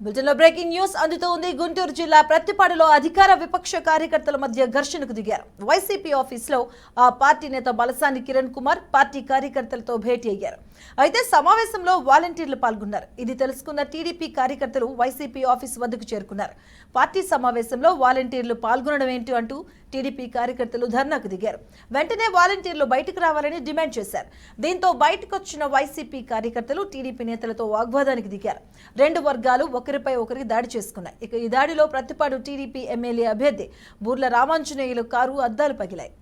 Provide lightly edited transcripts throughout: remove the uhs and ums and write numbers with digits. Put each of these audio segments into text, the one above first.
బులెటిన్లో breaking news అందుతోంది. గుంటూరు జిల్లా ప్రత్తిపాడులో అధికార విపక్ష కార్యకర్తల మధ్య ఘర్షణకు దిగారు. వైసీపీ ఆఫీసులో ఆ పార్టీ నేత బలసాని కిరణ్ కుమార్ పార్టీ కార్యకర్తలతో భేటీ అయ్యారు. అయితే సమావేశంలో వాలంటీర్లు పాల్గొన్నారు. ఇది తెలుసుకున్న టీడీపీ కార్యకర్తలు వైసీపీ ఆఫీస్ వద్దకు చేరుకున్నారు. పార్టీ సమావేశంలో వాలంటీర్లు పాల్గొనడం ఏంటి అంటూ టీడీపీ కార్యకర్తలు ధర్నాకు దిగారు. వెంటనే వాలంటీర్లు బయటకు రావాలని డిమాండ్ చేశారు. దీంతో బయటకు వచ్చిన వైసీపీ కార్యకర్తలు టీడీపీ నేతలతో వాగ్వాదానికి దిగారు. రెండు వర్గాలు ఒకరిపై ఒకరికి దాడి చేసుకున్నాయి. ఇక ఈ దాడిలో ప్రత్తిపాడు టీడీపీ ఎమ్మెల్యే అభ్యర్థి బూర్ల రామాంజనేయులు కారు అద్దాలు పగిలాయి.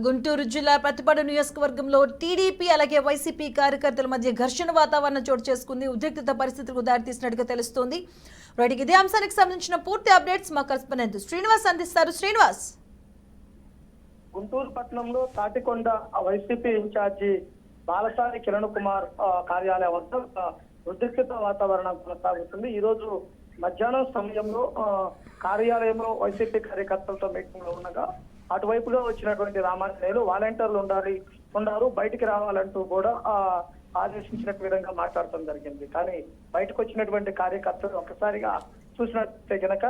గుంటూరు జిల్లా ప్రత్తిపాడు నియోజకవర్గంలో టీడీపీ అలాగే వైసీపీ కార్యకర్తల మధ్య ఘర్షణ వాతావరణం చోటు చేసుకుంది. ఉద్రిక్తత పరిస్థితులకు దారితీసినట్టుగా తెలుస్తోంది. రైట్, ఇదే అంశానికి సంబంధించిన పూర్తి అప్డేట్స్ మా కరెస్పాండెంట్ శ్రీనివాస్ అందిస్తారు. శ్రీనివాస్, గుంటూరు పట్టణంలో తాటికొండ వైసీపీ ఇన్ఛార్జి బాలసాని కిరణ్ కుమార్ కార్యాలయం వద్ద ఉద్రిక్తత వాతావరణం కొనసాగుతుంది. ఈ రోజు మధ్యాహ్నం సమయంలో కార్యాలయంలో వైసీపీ కార్యకర్తలతో మీటింగ్ లో ఉండగా అటువైపుగా వచ్చినటువంటి రామాంజనేయులు వాలంటీర్లు ఉన్నారు బయటికి రావాలంటూ కూడా ఆదేశించినట్టు విధంగా మాట్లాడటం జరిగింది. కానీ బయటకు వచ్చినటువంటి కార్యకర్తలు ఒక్కసారిగా చూసినట్టే గనక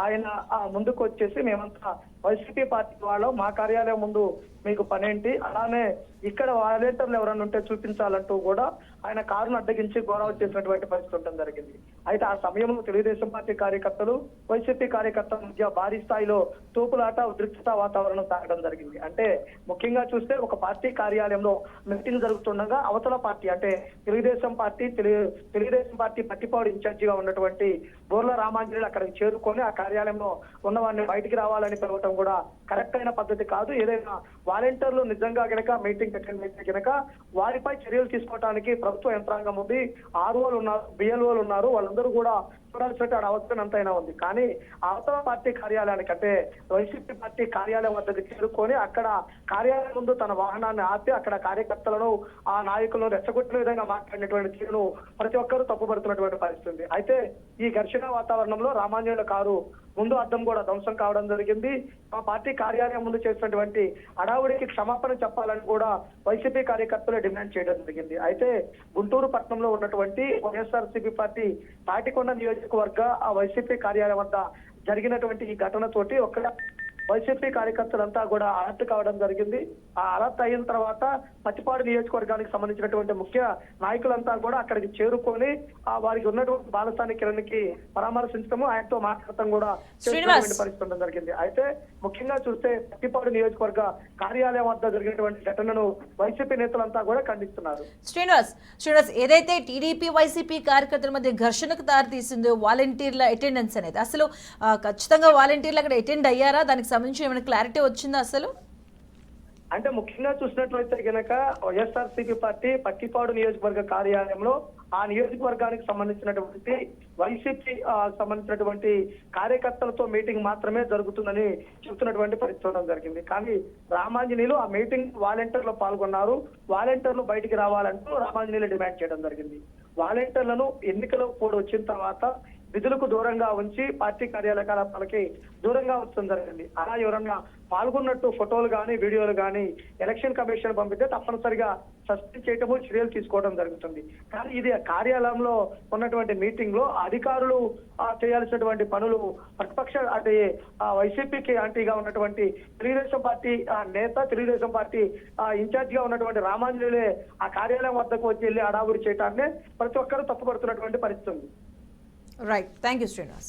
ఆయన ముందుకు వచ్చేసి మేమంతా వైసీపీ పార్టీ వాళ్ళు, మా కార్యాలయం ముందు మీకు పనేంటి, అలానే ఇక్కడ వాలంటీర్లు ఎవరన్నా ఉంటే చూపించాలంటూ కూడా ఆయన కారును అడ్డగించి గౌరవం చేసినటువంటి పరిస్థితి ఉండడం జరిగింది. అయితే ఆ సమయంలో తెలుగుదేశం పార్టీ కార్యకర్తలు వైసీపీ కార్యకర్తల మధ్య భారీ స్థాయిలో తూపులాట ఉద్రిక్తత వాతావరణం సాగడం జరిగింది. అంటే ముఖ్యంగా చూస్తే ఒక పార్టీ కార్యాలయంలో మీటింగ్ జరుగుతుండగా అవతల పార్టీ అంటే తెలుగుదేశం పార్టీ పట్టిపాడు ఇన్ఛార్జిగా ఉన్నటువంటి బూర్ల రామాంజనేయులు అక్కడికి చేరుకొని ఆ కార్యాలయంలో ఉన్న వారిని బయటికి రావాలని పిలవటం కూడా కరెక్ట్ అయిన పద్ధతి కాదు. ఏదైనా వాలంటీర్లు నిజంగా గనక మీటింగ్ అటెండ్ అయితే గనక వారిపై చర్యలు తీసుకోవడానికి ప్రభుత్వ యంత్రాంగం ఉంది, ఆర్ఓలు ఉన్నారు, బిఎల్ఓలు ఉన్నారు, వాళ్ళందరూ కూడా చూడాల్సిన అవసరం ఎంతైనా ఉంది. కానీ అవతల పార్టీ కార్యాలయానికి అంటే వైసీపీ పార్టీ కార్యాలయం వద్దకు చేరుకొని అక్కడ కార్యాలయం ముందు తన వాహనాన్ని ఆపి అక్కడ కార్యకర్తలను ఆ నాయకులను రెచ్చగొట్టిన విధంగా మాట్లాడినటువంటి తీరును ప్రతి ఒక్కరూ తప్పుపడుతున్నటువంటి పరిస్థితి. అయితే ఈ ఘర్షణ వాతావరణంలో రామాంజనేయుల కారు ముందు అద్దం కూడా ధ్వంసం కావడం జరిగింది. మా పార్టీ కార్యాలయం ముందు చేసినటువంటి అడావుడికి క్షమాపణ చెప్పాలని కూడా వైసీపీ కార్యకర్తలు డిమాండ్ చేయడం జరిగింది. అయితే గుంటూరు పట్టణంలో ఉన్నటువంటి వైఎస్ఆర్సీపీ పార్టీ తాటికొండ నియోజకవర్గ వైసీపీ కార్యాలయం వద్ద జరిగినటువంటి ఈ ఘటనతోటి వైసీపీ కార్యకర్తలంతా కూడా అలర్ట్ కావడం జరిగింది. ఆ అలర్ట్ అయిన తర్వాత పత్తిపాడు నియోజకవర్గానికి సంబంధించినటువంటి ముఖ్య నాయకులంతా కూడా అక్కడికి చేరుకొని వారికి ఉన్నటువంటి బాలసాని కిరణ్ కి పరామర్శించడం, ఆయనతో మాట్లాడటం కూడా పరిస్థితి ఉండడం జరిగింది. అయితే ముఖ్యంగా చూస్తే పత్తిపాడు నియోజకవర్గ కార్యాలయం వద్ద జరిగినటువంటి ఘటనను వైసీపీ నేతలంతా కూడా ఖండిస్తున్నారు. శ్రీనివాస్, ఏదైతే టీడీపీ వైసీపీ కార్యకర్తల మధ్య ఘర్షణకు దారితీసిందో వాలంటీర్ల అటెండెన్స్ అనేది, అసలు ఖచ్చితంగా వాలంటీర్లు అక్కడ అటెండ్ అయ్యారా? దానికి సంబంధించి ఏమైనా క్లారిటీ వచ్చిందా అసలు? అంటే ముఖ్యంగా చూసినట్లయితే గనక వైఎస్ఆర్సీపీ పార్టీ పట్టిపాడు నియోజకవర్గ కార్యాలయంలో ఆ నియోజకవర్గానికి సంబంధించినటువంటి వైసీపీ సంబంధించినటువంటి కార్యకర్తలతో మీటింగ్ మాత్రమే జరుగుతుందని చెబుతున్నటువంటి పరిస్థితి జరిగింది. కానీ రామాంజనేయులు ఆ మీటింగ్ వాలంటీర్లు పాల్గొన్నారు. వాలంటీర్లు బయటికి రావాలంటూ రామాంజనేయులు డిమాండ్ చేయడం జరిగింది. వాలంటీర్లను ఎన్నికల కోడ్ వచ్చిన తర్వాత విధులకు దూరంగా ఉంచి పార్టీ కార్యకలాపాలకి దూరంగా ఉంచడం జరిగింది. అలా ఎవరన్నా పాల్గొన్నట్టు ఫోటోలు కానీ వీడియోలు కానీ ఎలక్షన్ కమిషన్ పంపితే తప్పనిసరిగా సస్పెండ్ చేయటము, చర్యలు తీసుకోవడం జరుగుతుంది. కానీ ఇది కార్యాలయంలో ఉన్నటువంటి మీటింగ్ లో అధికారులు చేయాల్సినటువంటి పనులు ప్రతిపక్ష అంటే వైసీపీకి యాంటీగా ఉన్నటువంటి తెలుగుదేశం పార్టీ నేత, తెలుగుదేశం పార్టీ ఇన్ఛార్జ్ గా ఉన్నటువంటి రామాంజనేయులే ఆ కార్యాలయం వద్దకు వచ్చి వెళ్ళి అడావుడి చేయటాన్ని ప్రతి ఒక్కరూ తప్పుపడుతున్నటువంటి పరిస్థితి ఉంది. Right. Thank you, Srinivas.